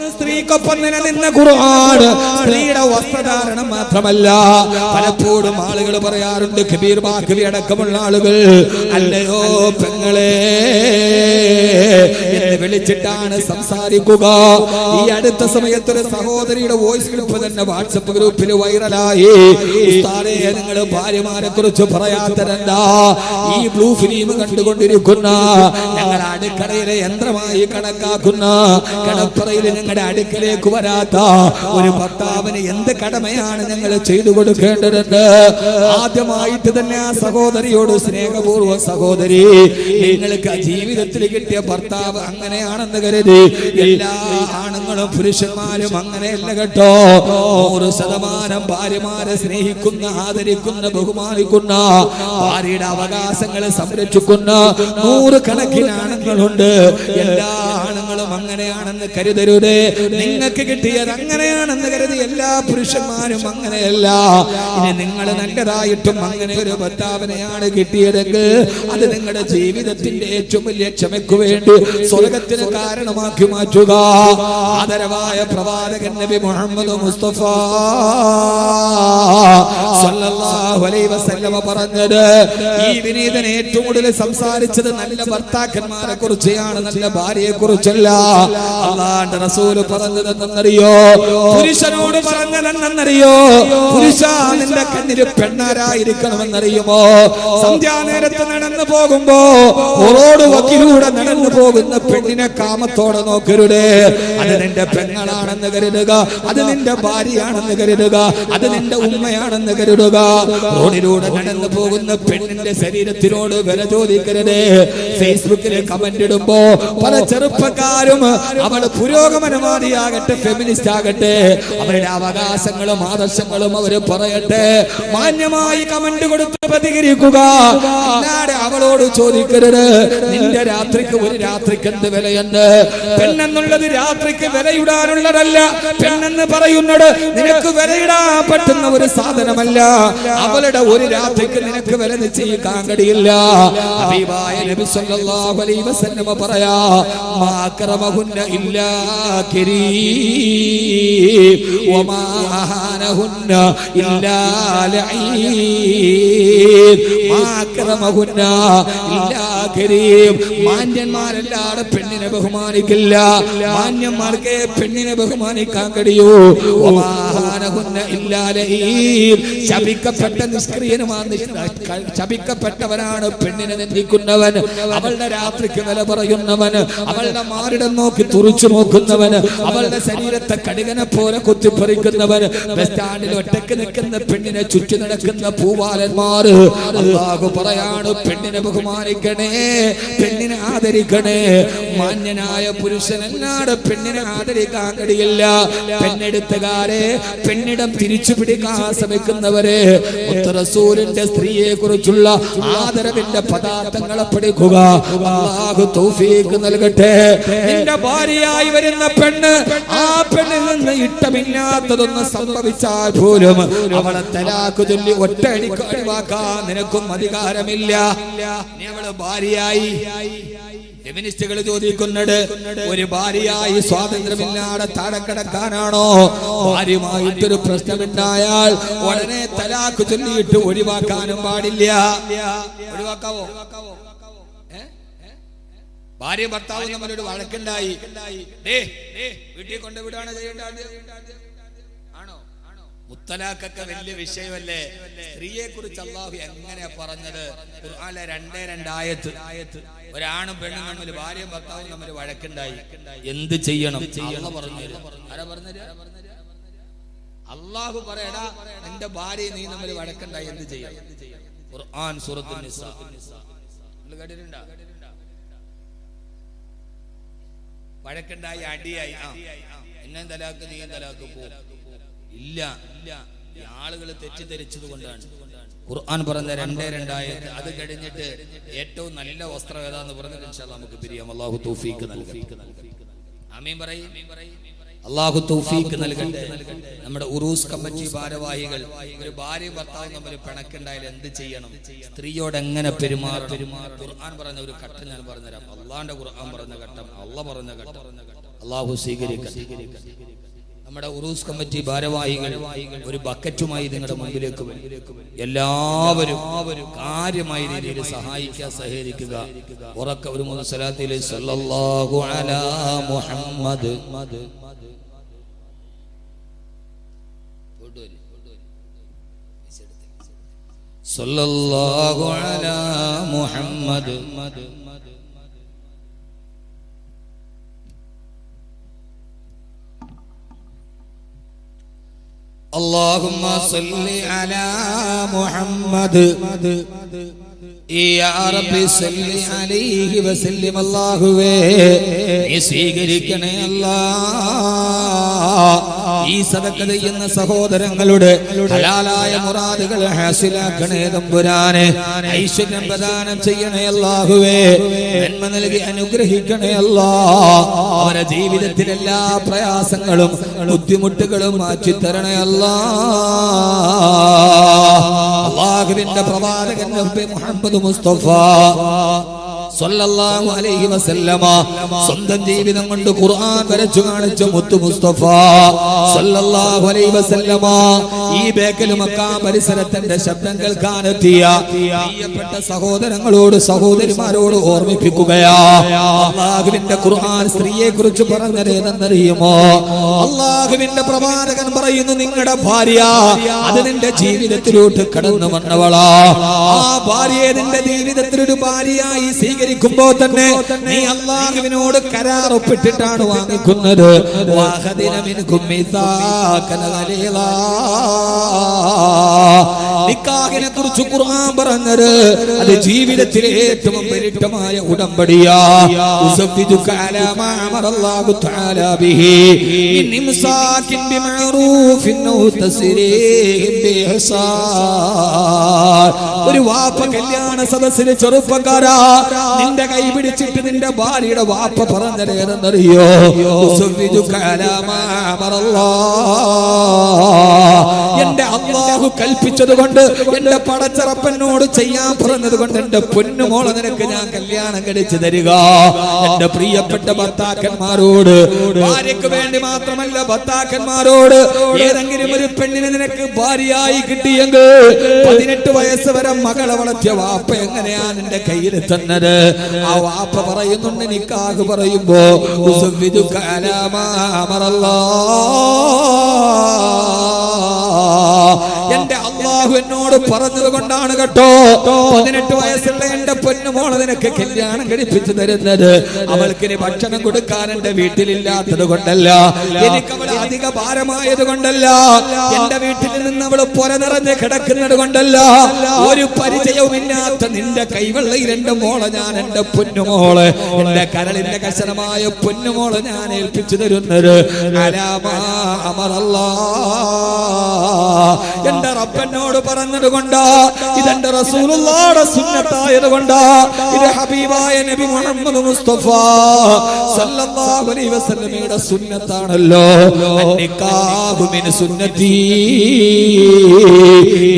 എന്ന് സ്ത്രീക്കൊപ്പം നിലനിന്ന ഖുർആൻ സ്ത്രീയുടെ വസ്ത്രധാരണം മാത്രമല്ല. പലപ്പോഴും ആളുകൾ പറയാറുണ്ട്, കബീർ ബാക്കവി അടക്കമുള്ള ആളുകൾ, അല്ലയോ പെങ്ങളെ എന്ന് വിളിച്ചിട്ടാണ് സംസാരിക്കുക. ഈ അടുത്ത സമയത്തൊരു സഹോദരിയുടെ വോയിസ് ക്ലിപ്പ് തന്നെ വാട്സപ്പ് ഗ്രൂപ്പിൽ വൈറലായി. ഉസ്താദേ, നിങ്ങൾ ഭാര്യമാരെ കുറിച്ച് പറയാത്തതെന്താ? ഈ ബ്ലൂ ഫിലിം കണ്ടുകൊണ്ടിരിക്കുന്ന, ഞങ്ങൾ അടുക്കളയിലെ യന്ത്രമായി കണക്കാക്കുന്ന, കടപ്പറയിൽ ഞങ്ങളുടെ അടുക്കലേക്ക് വരാത്ത ഒരു ഭർത്താവിന് എന്ത് കടമയാണ് ഞങ്ങൾ ചെയ്തു കൊടുക്കേണ്ടതെന്ന് ആദ്യമായിട്ട് തന്നെ ആ സഹോദരിയോട് സ്നേഹപൂർവ്വം, സഹോദരി, നിങ്ങൾക്ക് ജീവിതത്തിൽ കിട്ടിയ ഭർത്താവ് അങ്ങനെയാണെന്ന് കരുതി എല്ലാ ആണുങ്ങളും പുരുഷന്മാരും അങ്ങനെയല്ല കേട്ടോ. 100% ഭാര്യമാരെ സ്നേഹിക്കുന്ന, ആദരിക്കുന്ന, ബഹുമാനിക്കുന്ന, ഭാര്യയുടെ അവകാശങ്ങളെ സംരക്ഷിക്കുന്ന 100 കണക്കിന് ആണുങ്ങളുണ്ട്. എല്ലാ ആണുങ്ങളും അങ്ങനെയാണെന്ന് കരുതരുതേ. നിങ്ങൾക്ക് കിട്ടിയത് അങ്ങനെയാണെന്ന് കരുതി എല്ലാ പുരുഷന്മാരും അങ്ങനെയല്ല. ഇനി നിങ്ങൾ നല്ലതായിട്ടും അങ്ങനെ ഒരു ഭർത്താവിനെയാണ് കിട്ടിയതെങ്കിൽ അത് നിങ്ങളുടെ ജീവിതത്തിന്റെ ഏറ്റവും വലിയ ക്ഷമയ്ക്ക് വേണ്ടി സ്വർഗത്തിന് കാരണമാക്കി മാറ്റുക. ആദരവായ പ്രവാചകൻ നബി മുഹമ്മദ് മുസ്തഫ സല്ലല്ലാഹു അലൈഹി വസല്ലമ പറഞ്ഞത്, ഈ വിനീതൻ ഏറ്റവും കൂടുതൽ സംസാരിച്ചത് നല്ല ഭർത്താക്കന്മാരെ കുറിച്ചാണ്, നല്ല ഭാര്യയെ കുറിച്ചല്ല. അല്ലാഹുവിന്റെ റസൂൽ പറഞ്ഞതെന്നറിയോ? പുരുഷനോട് പറഞ്ഞതെന്നറിയോ? പുരുഷ, നിന്റെ കണ്ണിൽ പെണ്ണാരായിരിക്കണമെന്നറിയുമോ? സന്ധ്യാനേരത്ത് നടന്നു പോകുമ്പോ റോഡ് വക്കിലൂടെ നടന്നു പോകുന്ന പെണ്ണിനെ കാമത്തോടെ നോക്കരുതേ. അത് നിന്റെ പെങ്ങളാണെന്ന് കരുതുക, അത് നിന്റെ ഭാര്യയാണെന്ന് കരുതുക, അത് നിന്റെ ഉമ്മയാണെന്ന് കരുതുക. റോഡിലൂടെ നടന്നു പോകുന്ന പെണ്ണിന്റെ ശരീരത്തിനോട് വില ചോദിക്കരുതേ. ഫേസ്ബുക്കിൽ കമന്റ് ഇടുമ്പോ പല ചെറുപ്പക്കാരും, അവൾ പുരോഗമനവാദിയാകട്ടെ, ഫെമിനിസ്റ്റ് ആകട്ടെ, അവരുടെ അവകാശങ്ങളും ആദർശങ്ങളും അവര് പറയട്ടെ, മാന്യമായി കമന്റ് കൊടുത്ത് പ്രതികരിക്കുക. അല്ലാതെ അവളോട് ചോദിക്കരുത്, നിന്റെ രാത്രിക്ക് ഒരു രാത്രിക്ക് എന്ത് വിലയെന്ന്. പെണ്ണെന്നുള്ളത് രാത്രിക്ക് വിലയിടാനുള്ളതല്ല. പെണ്ണെന്ന് പറയുന്നത് നിനക്ക് വിലയിടാൻ പറ്റുന്ന ഒരു സാധനമല്ല. അവളുടെ ഒരു രാത്രിക്ക് നിനക്ക് വില നിശ്ചയിക്കാൻ കഴിയില്ല. ഹബീബായ നബി സല്ലല്ലാഹു അലൈഹി വസല്ലം പറയാ, മാ അക്രമഹുന്ന ഇല്ലാ കരീം വമാ അഹാനഹുന്ന ഇല്ലാ ലഈൻ. മാ അക്രമഹുന്ന ഇല്ലാ കരീം. മാന്യന്മാരല്ലാതെ പെണ്ണിനെ ബഹുമാനിക്കില്ല. മാന്യന്മാർക്ക് പെണ്ണിനെ ബഹുമാനിക്കാൻ കഴിയൂ. വമാ അഹാനഹുന്ന ഇല്ലാ ലഈൻ. ശപിക്കപ്പെട്ട നിഷ്ക്രിയനുമാണ്, ശപിക്കപ്പെട്ടവനാണ് പെണ്ണിനെ നിന്ദിക്കുന്നവൻ, അവളുടെ രാത്രിക്ക് വില പറയുന്നവൻ, അവളുടെ മാറിടം നോക്കി തുറിച്ചു നോക്കുന്നവൻ, അവളുടെ ശരീരത്തെ കടുകനെ പോലെ കുത്തിപ്പറിക്കുന്നവൻ, ബസ് സ്റ്റാൻഡിൽ ഒറ്റക്ക് നിൽക്കുന്ന പെണ്ണിനെ ചുറ്റി നടക്കുന്ന പൂവാലന്മാർ. അല്ലാഹു പറയാണ്, പെണ്ണിനെ ബഹുമാനിക്കണേ, പെണ്ണിനെ ആദരിക്കണേ. മാന്യനായ പുരുഷനല്ലാതെ പെണ്ണിനെ ആദരിക്കാൻ കഴിയില്ല. പെണ്ണെടുത്തുകാരെ, പെണ്ണിടം തിരിച്ചു പിടിക്കാൻ ശ്രമിക്കുന്നവരെ, റസൂലിന്റെ സ്ത്രീയെ കുറിച്ചുള്ള ആദരവിന്റെ പദാർത്ഥങ്ങളെ പഠിക്കുക. അല്ലാഹു തൗഫീഖ് നൽകട്ടെ. നിന്റെ ഭാര്യയായി വരുന്ന പെണ്ണ്, ആ പെണ്ണിൽ നിന്ന് ഇഷ്ടമില്ലാത്തതൊന്നും സംഭവിച്ചാൽ പോലും അവളെ തലാഖ് ചൊല്ലി ഒറ്റയടിക്ക് ഒഴിവാക്കാൻ നിനക്കും അധികാരമില്ല. നീ അവളെ ഭാര്യയായി, ഫെമിനിസ്റ്റുകൾ ചോദിക്കുന്നത്, ഒരു ഭാര്യയായി സ്വാതന്ത്ര്യമില്ലാതെ താഴെ കിടക്കാനാണോ? ഭാര്യയുമായിട്ടൊരു പ്രശ്നമുണ്ടായാൽ ഉടനെ തലാഖ് ചൊല്ലിയിട്ട് ഒഴിവാക്കാനും പാടില്ല. ഒഴിവാക്കാവോ? ഭാര്യ ഭർത്താവ് നമ്മളോട് വഴക്കുണ്ടായി, വീട്ടിൽ കൊണ്ടുവിടാണ് ചെയ്യേണ്ടത് ആണോ? മുത്തലാഖൊക്കെ വലിയ വിഷയമല്ലേ? സ്ത്രീയെ കുറിച്ച് അല്ലാഹു എങ്ങനെയാ പറഞ്ഞത്? ഖുർആനിലെ 2 ആയത്ത്. ഒരാണും പെണ്ണും തമ്മിൽ, ഭാര്യയും ഭർത്താവും തമ്മിൽ വഴക്കുണ്ടായി, എന്ത് ചെയ്യണം? അല്ലാഹു പറഞ്ഞു. ആരാ പറഞ്ഞത്? അല്ലാഹു പറയടാ, നിന്റെ ഭാര്യ നീ തമ്മിൽ വഴക്കുണ്ടായി, എന്ത് ചെയ്യണം? ഖുർആൻ സൂറത്തുൻ നിസാ. നിങ്ങൾ കേട്ടിട്ടുണ്ടോ? വഴക്കുണ്ടായി, അടിയായി, എന്നെ തലാക്ക്, നീ തലാക്ക് പോ. ഇല്ല, ആളുകൾ തെറ്റിദ്ധരിച്ചത് കൊണ്ടാണ് ഖുർആൻ പറഞ്ഞ 2 ആയത്ത്. അത് കഴിഞ്ഞിട്ട് ഏറ്റവും നല്ല വസ്ത്രം ഏതാന്ന് പറഞ്ഞിട്ട് ഇൻഷാ അല്ലാഹ് നമുക്ക് പിരിയാം. അല്ലാഹു തൗഫീഖ് നൽകട്ടെ. ആമീൻ പറയ്. അല്ലാഹു തൗഫീഖ് നൽകട്ടെ. നമ്മുടെ ഉറൂസ് കമ്മിറ്റി ഭാരവാഹികൾ, ഒരു ഭാര്യയും ഭർത്താവും തമ്മിൽ പിണക്കുണ്ടായാൽ എന്ത് ചെയ്യണം? സ്ത്രീയോട് എങ്ങനെ പെരുമാറണം? ഖുർആൻ പറഞ്ഞ ഒരു ഘട്ടം ഞാൻ പറഞ്ഞുതരാം. അള്ളാന്റെ ഖുർആൻ പറഞ്ഞ ഘട്ടം, അള്ളാഹ് പറഞ്ഞ ഘട്ടം. അല്ലാഹു സ്വീകരിക്കട്ടെ. നമ്മുടെ ഉറൂസ് കമ്മിറ്റി ഭാരവാഹികൾ ഒരു ബക്കറ്റുമായി നിങ്ങളുടെ മുമ്പിലേക്ക് വരും. എല്ലാവരും കാര്യമായ രീതിയിൽ സഹായിക്കുക, സഹകരിക്കുക. ഉറക്ക ഒരു മൂന്ന് സ്വലാത്തിൽ സല്ലല്ലാഹു അലാ മുഹമ്മദ് സല്ലല്ലാഹു അലാ മുഹമ്മദ് اللهم صل على محمد يا رب صل عليه وسلم അല്ലാഹുവേ നീ സ്വീകരിക്കണേ അല്ലാഹ്. ഈ സദഖ ചെയ്യുന്ന സഹോദരങ്ങളുടെ ഹലാലായ മുറാദുകൾ ഹാസിലാക്കണേ തമ്പുരാനെ. ഐശ്വര്യം പ്രദാനം ചെയ്യണേ അല്ലാഹുവേ. നന്മ നൽകി അനുഗ്രഹിക്കണേ അല്ലാഹ്. അവരുടെ ജീവിതത്തിലെ എല്ലാ പ്രയാസങ്ങളും ബുദ്ധിമുട്ടുകളും മാറ്റി തരണേ അല്ലാഹ്. അല്ലാഹുവിന്റെ പ്രവാചകൻ നബി മുഹമ്മദ് മുസ്തഫ സല്ലല്ലാഹു അലൈഹി വസല്ലമ സ്വന്തം ജീവിതം കൊണ്ട് ഖുർആൻ വരച്ചു കാണിച്ച മുത്തു മുസ്തഫ സല്ലല്ലാഹു അലൈഹി വസല്ലമ ഈ ബേക്കൽ മക്ക പരിസരത്തിന്റെ ശബ്ദം കേൾക്കാനെത്തിയ പ്രിയപ്പെട്ട സഹോദരങ്ങളോട് സഹോദരിമാരോട് ഓർമ്മിപ്പിക്കുകയാ. അല്ലാഹുവിന്റെ ഖുർആൻ സ്ത്രീയെ കുറിച്ച് പറഞ്ഞതേതെന്നറിയുമോ? അല്ലാഹുവിന്റെ പ്രവാചകൻ പറയുന്നു, നിങ്ങളുടെ ഭാര്യ അത് നിന്റെ ജീവിതത്തിലോട്ട് കടന്നു വന്നവളാ. ആ ഭാര്യയെ നിന്റെ ജീവിതത്തിലൊരു ഭാര്യയായി സ്വീകരിക്കുമ്പോ തന്നെ നീ അല്ലാഹുവിനോട് കരാർ ഒപ്പിട്ടിട്ടാണ് വാങ്ങിക്കുന്നത്. നിക്കാഹിനെ കുറിച്ച് ഖുർആൻ പറഞ്ഞത് അത് ജീവിതത്തിലെ ഏറ്റവും പരിട്ടമായ ഉടമ്പടിയാ. ഒരു വാപ്പ കല്യാണ സദസ്സിലെ ചെറുപ്പക്കാരാ നിന്റെ കൈ പിടിച്ചിട്ട് നിന്റെ ഭാര്യയുടെ വാപ്പ പറഞ്ഞതേതെന്നറിയോ? എന്റെ അല്ലാഹു കൽപ്പിച്ചത് കൊണ്ട്, എന്റെ പടച്ചറപ്പനോട് ചെയ്യാൻ പറഞ്ഞത് കൊണ്ട് എന്റെ പൊന്നുമോളെ നിനക്ക് ഞാൻ കല്യാണം കഴിച്ചു തരിക. എന്റെ പ്രിയപ്പെട്ട ഭർത്താക്കന്മാരോട്, ഭാര്യക്ക് വേണ്ടി മാത്രമല്ല ഭർത്താക്കന്മാരോട്, ഏതെങ്കിലും ഒരു പെണ്ണിനെ നിനക്ക് ഭാര്യയായി കിട്ടിയെങ്കിൽ 18 വയസ്സ് വരെ മകളെ വളർത്തിയ വാപ്പ എങ്ങനെയാ നിന്റെ കയ്യിൽ തന്നത്? ആ വാപ്പ പറയുന്നുണ്ട് നിക്കാഹ് പറയുമ്പോ എന്റെ അല്ലാഹു എന്നോട് പറഞ്ഞത് കൊണ്ടാണ് കേട്ടോ 18 വയസ്സുള്ള എന്റെ പൊന്നുമോളെ നിനക്ക് കല്യാണം കഴിപ്പിച്ചു തരുന്നത്. അവൾക്കിനി ഭക്ഷണം കൊടുക്കാൻ എന്റെ വീട്ടിലില്ലാത്തത് കൊണ്ടല്ല, എനിക്ക് അവൾ അധിക ഭാരമായത് കൊണ്ടല്ല, എന്റെ വീട്ടിൽ നിന്ന് അവൾ പുര നിറഞ്ഞ് കിടക്കുന്നത് കൊണ്ടല്ല, ഒരു പരിചയവുമില്ലാത്ത നിന്റെ കൈവെള്ളയിൽ എന്റെ മോളെ ഞാൻ, എന്റെ പൊന്നുമോള്, എന്റെ കരളിന്റെ കശനമായ പൊന്നുമോളെ ഞാൻ ഏൽപ്പിച്ചു തരുന്നത് എന്റെ റബ്ബനോട് പറഞ്ഞത് കൊണ്ടാ, ഇതെന്റെ റസൂലുള്ളാഹിയുടെ സുന്നത്തായത് കൊണ്ടാ, ഇത് ഹബീബായ നബി മുഹമ്മദ് മുസ്തഫ സല്ലല്ലാഹു അലൈഹി വസല്ലമയുടെ സുന്നത്താണല്ലോ. നിക്കാഹു മിൻ സുന്നത്തി,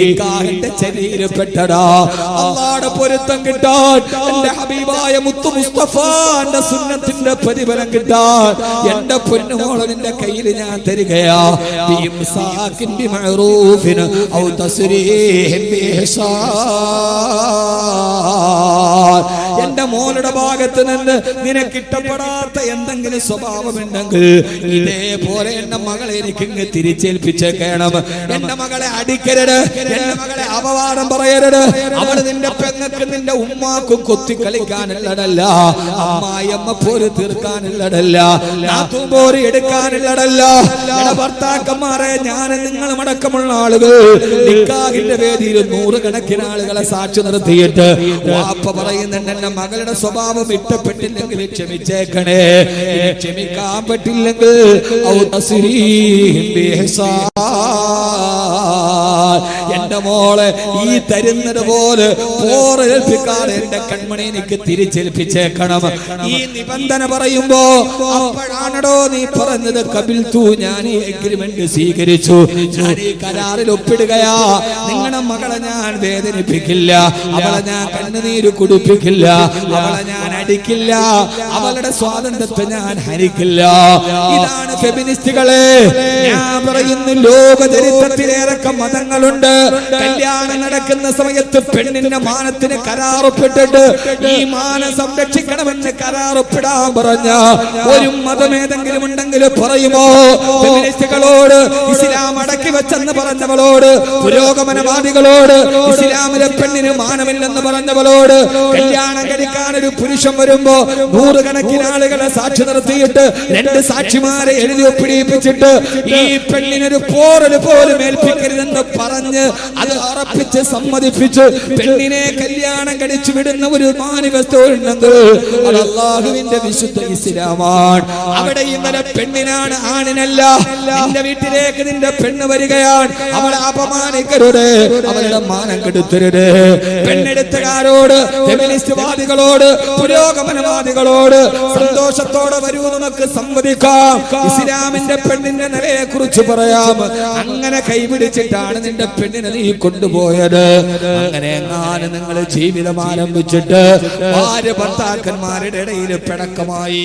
നിക്കാഹിന്റെ ചര്യയിൽപ്പെട്ടടാ. അല്ലാഹുവിന്റെ പൊരുത്തം കിട്ടാൻ, എന്റെ ഹബീബായ മുത്തു മുസ്തഫാന്റെ സുന്നത്തിന്റെ പ്രതിഫലം കിട്ടാൻ എന്റെ പൊന്നുമോളെ നിന്റെ കയ്യിൽ ഞാൻ തരികയാ. ബിഇംസാകിൻ ബിമഅറൂഫിൻ ഔ തസ്രീഹിൻ ബിഇഹ്സാൻ. എന്റെ മോളുടെ ഭാഗത്ത് നിന്ന് നിനക്ക് ഇഷ്ടപ്പെടാത്ത എന്തെങ്കിലും സ്വഭാവമുണ്ടെങ്കിൽ ഇതേപോലെ എന്റെ മകളെ എനിക്ക് ഇങ്ങ് തിരിച്ചേൽപ്പിച്ചേക്കണം. എന്റെ മകളെ അടിക്കരുത്, എന്റെ മകളെ അപവാദം പറയരുത്. അവള് നിന്റെ പെങ്ങൾക്ക് നിന്റെ ഉമ്മാക്കും കൊത്തി കളിക്കാനുള്ളതല്ല, അമ്മായിയമ്മ പോര് തീർക്കാനുള്ളതല്ല, നാത്തൂമ്പോര് എടുക്കാനുള്ളതല്ല. ഭർത്താക്കന്മാരെ ഞാൻ നിങ്ങളും അടക്കമുള്ള ആളുകൾ നിക്കാഹിന്റെ വേദിയിൽ 100 കണക്കിന് ആളുകളെ സാക്ഷി നിർത്തിയിട്ട് വാപ്പ പറയുന്നുണ്ട്, എന്റെ മകളുടെ സ്വഭാവം ഇഷ്ടപ്പെട്ടില്ലെങ്കിൽ ക്ഷമിച്ചേക്കണേ, ക്ഷമിക്കാൻ പറ്റില്ലെങ്കിൽ എന്റെ മോളെ ഈ തരുന്നത് പോലെ പോറേൽപ്പിക്കാതെ എന്റെ കൺമണി എനിക്ക് തിരിച്ചേൽപ്പിച്ചേക്കണം. ഈ നിബന്ധന പറയുമ്പോ അപ്പോഴാണോ നീ പറഞ്ഞത് കബിൽതു, ഞാൻ ഈ എഗ്രിമെന്റ് സ്വീകരിച്ചു, ഞാൻ ഈ കരാറിൽ ഒപ്പിടുകയാ. നിങ്ങളുടെ മകളെ ഞാൻ വേദനിപ്പിക്കില്ല, അവളെ ഞാൻ കണ്ണുനീര് കുടിപ്പിക്കില്ല, അവളെ ഞാൻ അടിക്കില്ല, അവളുടെ സ്വാതന്ത്ര്യത്തെ ഞാൻ ഹരിക്കില്ല. ഇതാണ് ഫെമിനിസ്റ്റുകളെ. ഞാൻ പറയുന്നു, ലോക ചരിത്രത്തിലേറൊക്കെ മതങ്ങളുണ്ട്. കല്യാണം നടക്കുന്ന സമയത്ത് പെണ്ണിന്റെ മാനത്തിന് കരാറുപ്പെട്ടിട്ട് ഈ മാനം സംരക്ഷിക്കണമെന്ന് കരാറുപ്പെടാൻ പറഞ്ഞ ഒരു മതമേതെങ്കിലും ഉണ്ടെങ്കിൽ പറയുമോ? ഫെമിനിസ്റ്റുകളോട്, ഇസ്ലാം അടക്കി വെച്ചെന്ന് പറഞ്ഞവളോട്, പുരോഗമനവാദികളോട്, ഇസ്ലാമിലെ പെണ്ണിന് മാനമില്ലെന്ന് പറഞ്ഞവളോട്, കല്യാണം കഴിക്കാൻ ഒരു പുരുഷൻ വരുമ്പോ നൂറുകണക്കിന് ആളുകളെ സാക്ഷി നിർത്തിയിട്ട് 2 സാക്ഷിമാരെ എഴുതി ഒപ്പിടിപ്പിച്ചിട്ട് ഈ പെണ്ണിനൊരു പോറൽ പോലും ഏൽപ്പിക്കരുതെന്ന് പറഞ്ഞ് അത് ഉറപ്പിച്ച് സമ്മതിപ്പിച്ച് പെണ്ണിനെ കല്യാണം കഴിച്ചു വിടുന്ന ഒരു മാനിഫെസ്റ്റോ ഉണ്ടെങ്കിൽ അത് അല്ലാഹുവിന്റെ വിശുദ്ധ ഇസ്ലാമാണ്. അവിടെ ഇന്നലെ പെണ്ണിനാണ്, ആണിനല്ല. നിന്റെ വീട്ടിലേക്ക് നിന്റെ പെണ്ണ് വരികയാണ്, അവളെ അപമാനിക്കരുത്, അവളുടെ മാനം കെടുത്തരുത്. പെണ്ണെടുത്തുകാരോട്, ഫെമിനിസ്റ്റ് വാദികളോട്, പുരോഗമനവാദികളോട് സന്തോഷത്തോടെ വരൂ, നമുക്ക് സംവദിക്കാം, ഇസ്ലാമിന്റെ പെണ്ണിന്റെ നിലയെ കുറിച്ച് പറയാം. അങ്ങനെ കൈപിടിച്ചിട്ടാണ് നിന്റെ പെണ്ണിനെ നീ കൊണ്ടുപോയത്. അങ്ങനെ എങ്ങാനും നിങ്ങൾ ജീവിതം ആരംഭിച്ചിട്ട് ഭാര്യ ഭർത്താക്കന്മാരുടെ ഇടയിൽ പിണക്കമായി.